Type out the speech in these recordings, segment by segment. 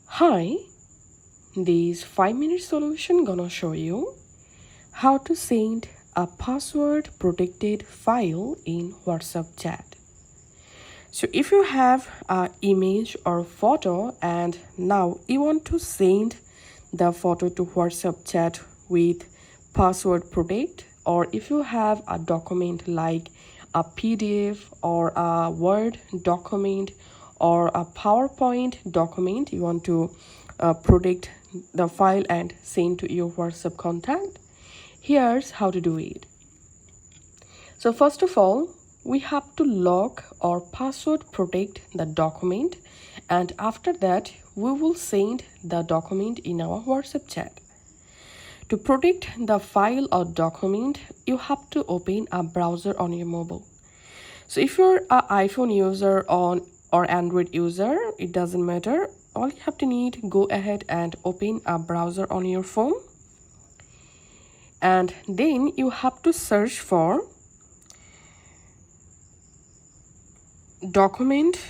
Hi, this 5-minute solution gonna show you how to send a password protected file in WhatsApp chat. So if you have an image or photo and now you want to send the photo to WhatsApp chat with password protect, or if you have a document like a PDF or a Word document or a PowerPoint document, you want to protect the file and send to your WhatsApp contact, here's how to do it. So first of all, we have to lock or password protect the document, and after that we will send the document in our WhatsApp chat. To protect the file or document, you have to open a browser on your mobile. So if you're an iPhone user or Android user, it doesn't matter. All you have to need, go ahead and open a browser on your phone, and then you have to search for document.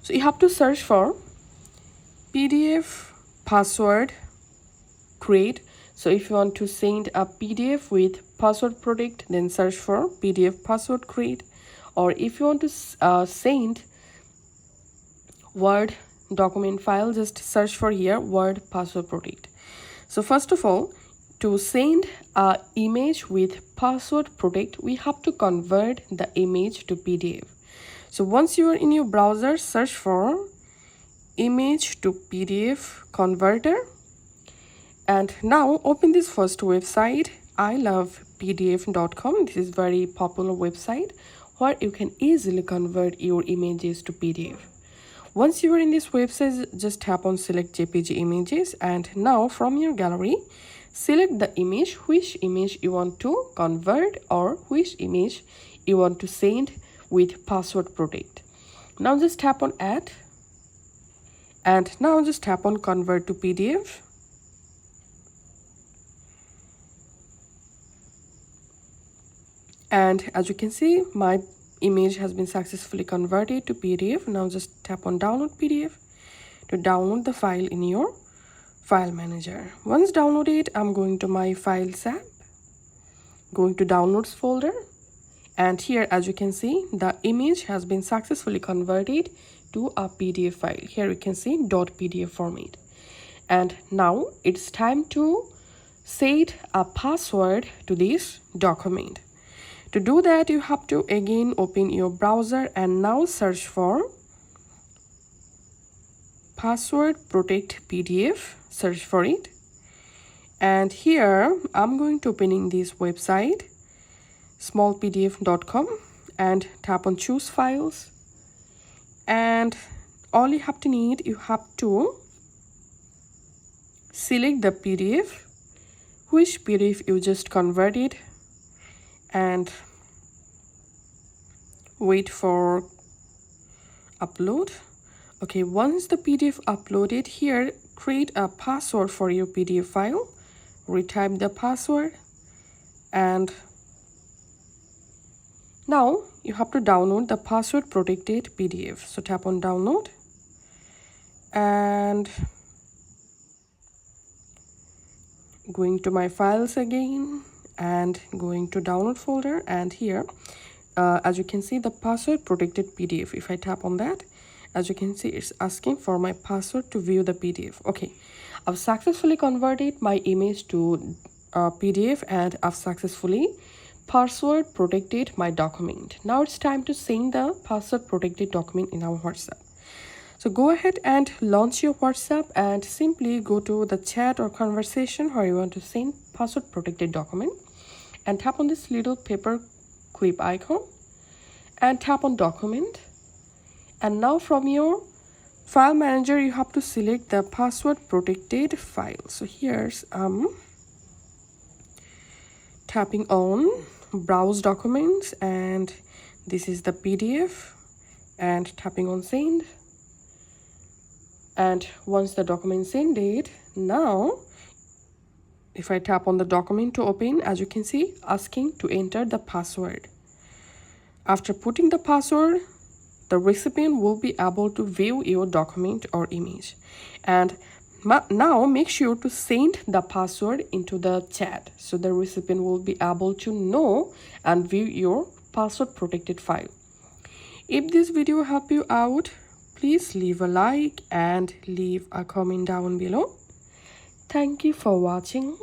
So you have to search for PDF password create. So if you want to send a PDF with password protect, then search for PDF password create. Or if you want to send Word document file, just search for here Word password protect. So first of all, to send a image with password protect, we have to convert the image to PDF. So once you are in your browser, search for image to PDF converter, and now open this first website, ilovepdf.com. This is very popular website where you can easily convert your images to PDF. Once you are in this website, just tap on select JPG images, and now from your gallery select the image, which image you want to convert or which image you want to send with password protect. Now just tap on add, and now just tap on convert to PDF. And as you can see, my image has been successfully converted to PDF. Now just tap on download PDF to download the file in your file manager. Once downloaded, I'm going to my files app, going to downloads folder, and here as you can see, the image has been successfully converted to a PDF file. Here you can see .pdf format. And now it's time to set a password to this document. To do that, you have to again open your browser and now search for password protect PDF. Search for it, and here I'm going to opening this website smallpdf.com and tap on choose files, and all you have to need, you have to select the PDF, which PDF you just converted, and wait for upload. Okay, once the PDF uploaded, here create a password for your PDF file, retype the password, and now you have to download the password protected PDF. So tap on download, and going to my files again and going to download folder, and here as you can see, the password protected PDF, if I tap on that, as you can see, it's asking for my password to view the PDF. Okay, I've successfully converted my image to PDF, and I've successfully password protected my document. Now it's time to send the password protected document in our WhatsApp. So go ahead and launch your WhatsApp and simply go to the chat or conversation where you want to send password protected document, and tap on this little paper clip icon and tap on document. And now from your file manager, you have to select the password protected file. So here's tapping on browse documents, and this is the PDF, and tapping on send. And once the document sended, now if I tap on the document to open, as you can see, asking to enter the password. After putting the password, the recipient will be able to view your document or image. And now make sure to send the password into the chat so the recipient will be able to know and view your password protected file. If this video helped you out, please leave a like and leave a comment down below. Thank you for watching.